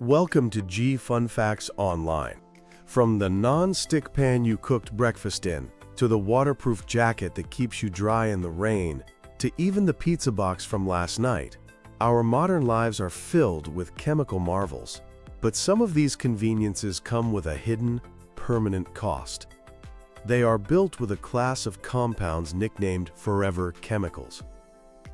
Welcome to G Fun Facts Online. From the non-stick pan you cooked breakfast in, to the waterproof jacket that keeps you dry in the rain, to even the pizza box from last night, our modern lives are filled with chemical marvels. But some of these conveniences come with a hidden, permanent cost. They are built with a class of compounds nicknamed forever chemicals.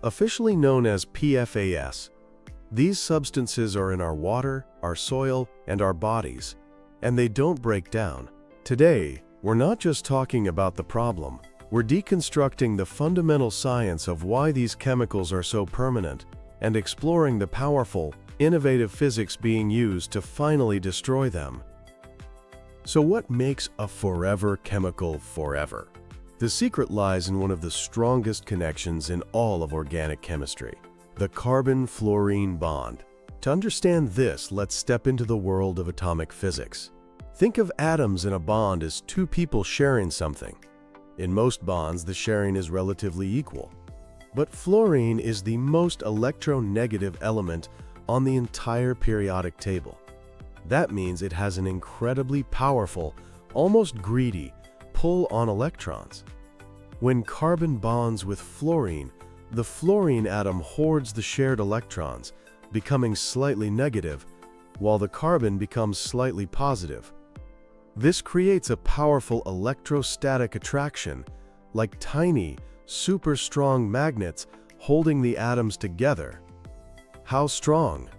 Officially known as PFAS, these substances are in our water, our soil, and our bodies, and they don't break down. Today, we're not just talking about the problem, we're deconstructing the fundamental science of why these chemicals are so permanent and exploring the powerful, innovative physics being used to finally destroy them. So what makes a forever chemical forever? The secret lies in one of the strongest connections in all of organic chemistry, the carbon-fluorine bond. To understand this, let's step into the world of atomic physics. Think of atoms in a bond as two people sharing something. In most bonds, the sharing is relatively equal. But fluorine is the most electronegative element on the entire periodic table. That means it has an incredibly powerful, almost greedy, pull on electrons. When carbon bonds with fluorine, the fluorine atom hoards the shared electrons, becoming slightly negative, while the carbon becomes slightly positive. This creates a powerful electrostatic attraction, like tiny, super strong magnets holding the atoms together. How strong?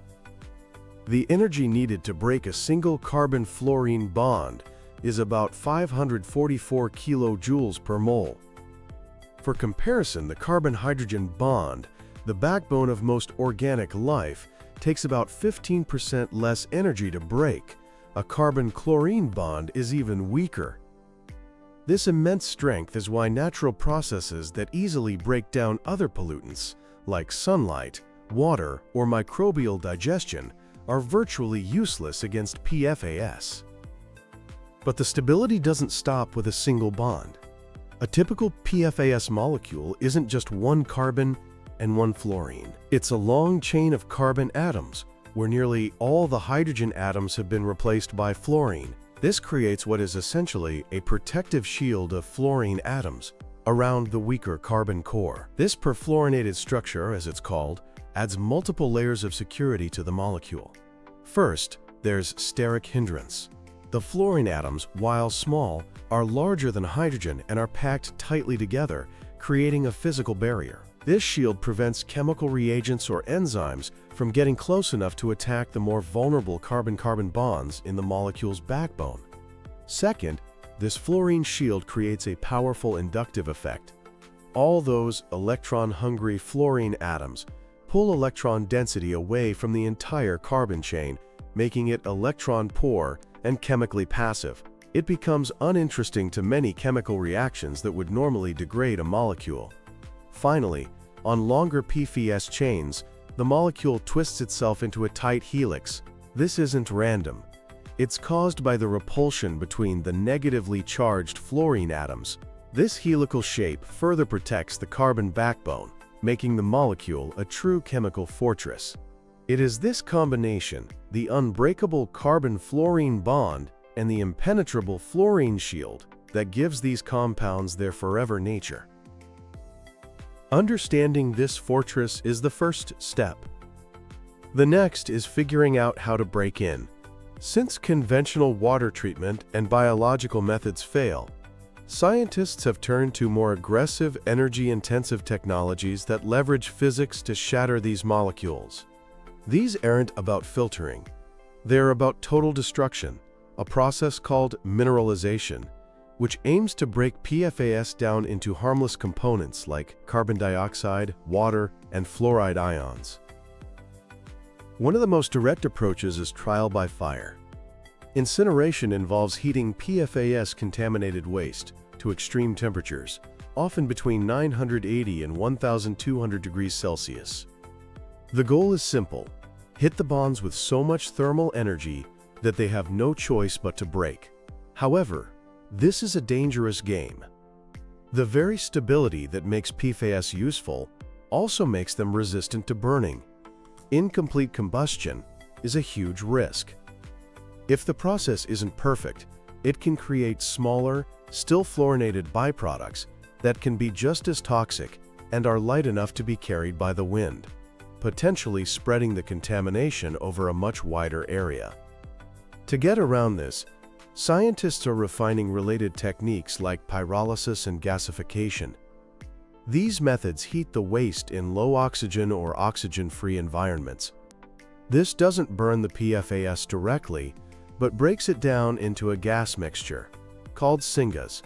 The energy needed to break a single carbon-fluorine bond is about 544 kilojoules per mole. For comparison, the carbon-hydrogen bond, the backbone of most organic life, takes about 15% less energy to break. A carbon-chlorine bond is even weaker. This immense strength is why natural processes that easily break down other pollutants, like sunlight, water, or microbial digestion, are virtually useless against PFAS. But the stability doesn't stop with a single bond. A typical PFAS molecule isn't just one carbon and one fluorine. It's a long chain of carbon atoms, where nearly all the hydrogen atoms have been replaced by fluorine. This creates what is essentially a protective shield of fluorine atoms around the weaker carbon core. This perfluorinated structure, as it's called, adds multiple layers of security to the molecule. First, there's steric hindrance. The fluorine atoms, while small, are larger than hydrogen and are packed tightly together, creating a physical barrier. This shield prevents chemical reagents or enzymes from getting close enough to attack the more vulnerable carbon-carbon bonds in the molecule's backbone. Second, this fluorine shield creates a powerful inductive effect. All those electron-hungry fluorine atoms pull electron density away from the entire carbon chain, making it electron-poor and chemically passive. It becomes uninteresting to many chemical reactions that would normally degrade a molecule. Finally, on longer PFAS chains, the molecule twists itself into a tight helix. This isn't random. It's caused by the repulsion between the negatively charged fluorine atoms. This helical shape further protects the carbon backbone, making the molecule a true chemical fortress. It is this combination, the unbreakable carbon-fluorine bond and the impenetrable fluorine shield, that gives these compounds their forever nature. Understanding this fortress is the first step. The next is figuring out how to break in. Since conventional water treatment and biological methods fail, scientists have turned to more aggressive, energy-intensive technologies that leverage physics to shatter these molecules. These aren't about filtering. They're about total destruction, a process called mineralization, which aims to break PFAS down into harmless components like carbon dioxide, water, and fluoride ions. One of the most direct approaches is trial by fire. Incineration involves heating PFAS-contaminated waste to extreme temperatures, often between 980 and 1,200 degrees Celsius. The goal is simple: hit the bonds with so much thermal energy that they have no choice but to break. However, this is a dangerous game. The very stability that makes PFAS useful also makes them resistant to burning. Incomplete combustion, is a huge risk. If the process isn't perfect, it can create smaller, still fluorinated byproducts that can be just as toxic and are light enough to be carried by the wind, potentially spreading the contamination over a much wider area. To get around this, scientists are refining related techniques like pyrolysis and gasification. These methods heat the waste in low oxygen or oxygen-free environments. This doesn't burn the PFAS directly, but breaks it down into a gas mixture, called syngas.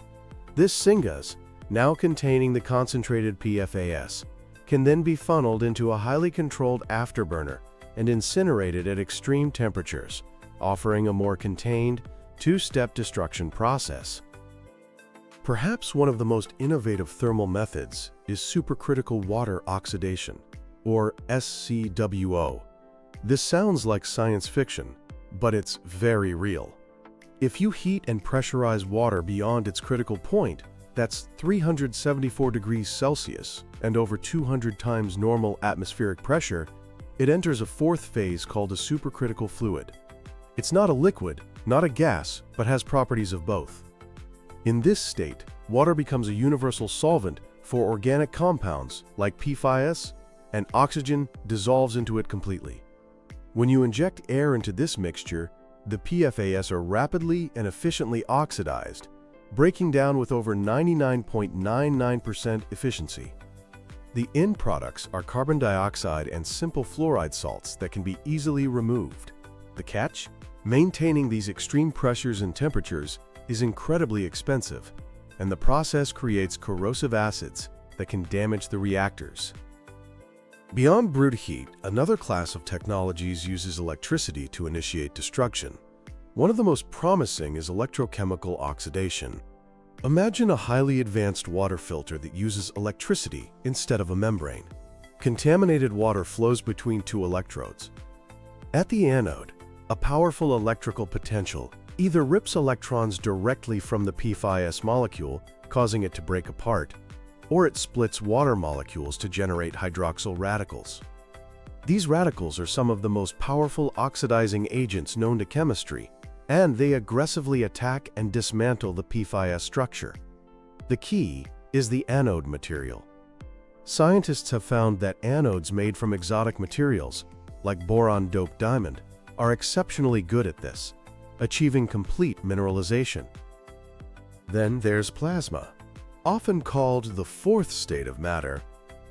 This syngas, now containing the concentrated PFAS, can then be funneled into a highly controlled afterburner and incinerated at extreme temperatures, offering a more contained, two-step destruction process. Perhaps one of the most innovative thermal methods is supercritical water oxidation, or SCWO. This sounds like science fiction, but it's very real. If you heat and pressurize water beyond its critical point, that's 374 degrees Celsius and over 200 times normal atmospheric pressure, it enters a fourth phase called a supercritical fluid. It's not a liquid, not a gas, but has properties of both. In this state, water becomes a universal solvent for organic compounds like PFAS, and oxygen dissolves into it completely. When you inject air into this mixture, the PFAS are rapidly and efficiently oxidized, breaking down with over 99.99% efficiency. The end products are carbon dioxide and simple fluoride salts that can be easily removed. The catch? Maintaining these extreme pressures and temperatures is incredibly expensive, and the process creates corrosive acids that can damage the reactors. Beyond brute heat, another class of technologies uses electricity to initiate destruction. One of the most promising is electrochemical oxidation. Imagine a highly advanced water filter that uses electricity instead of a membrane. Contaminated water flows between two electrodes. At the anode, a powerful electrical potential either rips electrons directly from the PFAS molecule, causing it to break apart, or it splits water molecules to generate hydroxyl radicals. These radicals are some of the most powerful oxidizing agents known to chemistry, and they aggressively attack and dismantle the PFAS structure. The key is the anode material. Scientists have found that anodes made from exotic materials, like boron-doped diamond, are exceptionally good at this, achieving complete mineralization. Then there's plasma. Often called the fourth state of matter,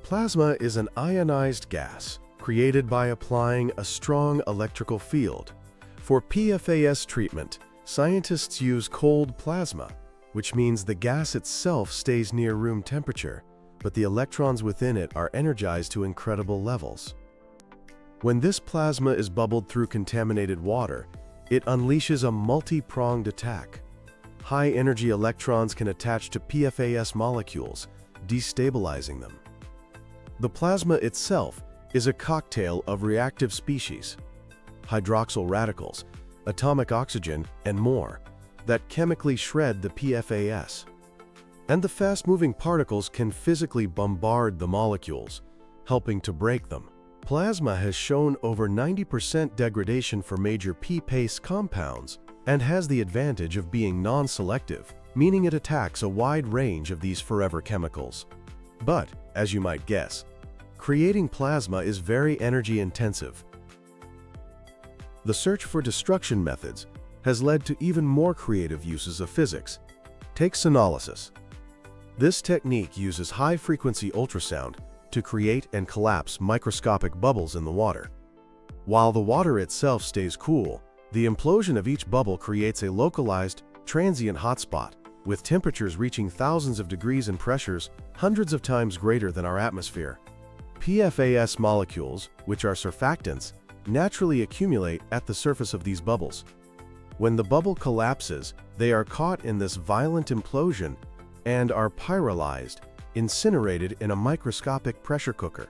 plasma is an ionized gas created by applying a strong electrical field. For PFAS treatment, scientists use cold plasma, which means the gas itself stays near room temperature, but the electrons within it are energized to incredible levels. When this plasma is bubbled through contaminated water, it unleashes a multi-pronged attack. High-energy electrons can attach to PFAS molecules, destabilizing them. The plasma itself is a cocktail of reactive species, hydroxyl radicals, atomic oxygen, and more, that chemically shred the PFAS. And the fast-moving particles can physically bombard the molecules, helping to break them. Plasma has shown over 90% degradation for major PFAS compounds and has the advantage of being non-selective, meaning it attacks a wide range of these forever chemicals. But, as you might guess, creating plasma is very energy-intensive. The search for destruction methods has led to even more creative uses of physics. Take sonolysis. This technique uses high-frequency ultrasound to create and collapse microscopic bubbles in the water. While the water itself stays cool, the implosion of each bubble creates a localized, transient hotspot, with temperatures reaching thousands of degrees and pressures hundreds of times greater than our atmosphere. PFAS molecules, which are surfactants, naturally accumulate at the surface of these bubbles. When the bubble collapses, they are caught in this violent implosion and are pyrolyzed, incinerated in a microscopic pressure cooker.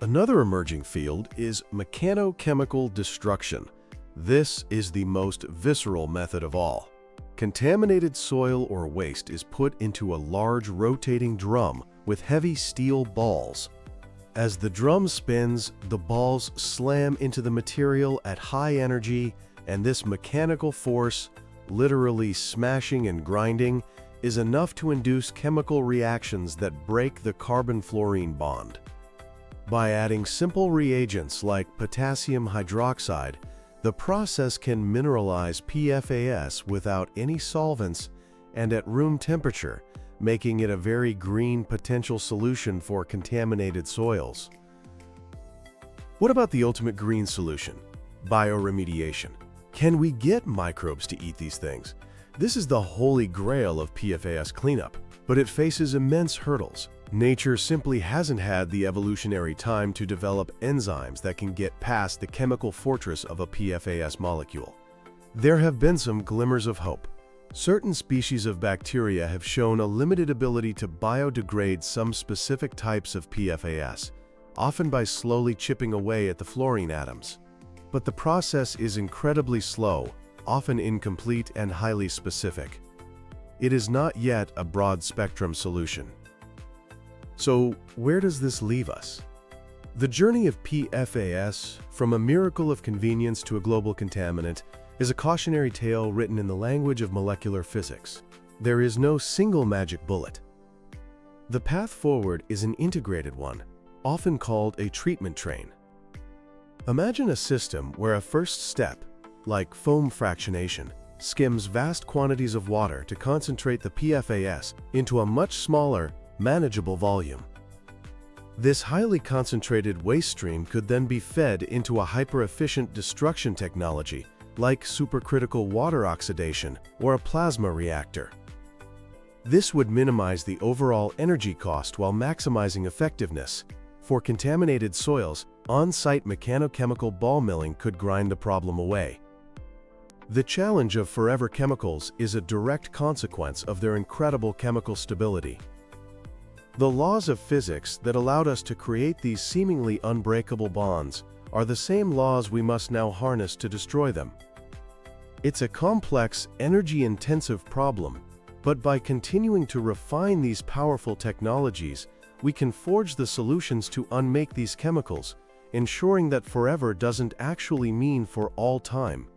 Another emerging field is mechanochemical destruction. This is the most visceral method of all. Contaminated soil or waste is put into a large rotating drum with heavy steel balls. As the drum spins, the balls slam into the material at high energy, and this mechanical force, literally smashing and grinding, is enough to induce chemical reactions that break the carbon-fluorine bond. By adding simple reagents like potassium hydroxide, the process can mineralize PFAS without any solvents and at room temperature, making it a very green potential solution for contaminated soils. What about the ultimate green solution? Bioremediation. Can we get microbes to eat these things? This is the holy grail of PFAS cleanup, but it faces immense hurdles. Nature simply hasn't had the evolutionary time to develop enzymes that can get past the chemical fortress of a PFAS molecule. There have been some glimmers of hope. Certain species of bacteria have shown a limited ability to biodegrade some specific types of PFAS, often by slowly chipping away at the fluorine atoms. But the process is incredibly slow, often incomplete and highly specific. It is not yet a broad-spectrum solution. So, where does this leave us? The journey of PFAS, from a miracle of convenience to a global contaminant, is a cautionary tale written in the language of molecular physics. There is no single magic bullet. The path forward is an integrated one, often called a treatment train. Imagine a system where a first step, like foam fractionation, skims vast quantities of water to concentrate the PFAS into a much smaller, manageable volume. This highly concentrated waste stream could then be fed into a hyper-efficient destruction technology like supercritical water oxidation or a plasma reactor. This would minimize the overall energy cost while maximizing effectiveness. For contaminated soils, on-site mechanochemical ball milling could grind the problem away. The challenge of forever chemicals is a direct consequence of their incredible chemical stability. The laws of physics that allowed us to create these seemingly unbreakable bonds are the same laws we must now harness to destroy them. It's a complex, energy-intensive problem, but by continuing to refine these powerful technologies, we can forge the solutions to unmake these chemicals, ensuring that forever doesn't actually mean for all time.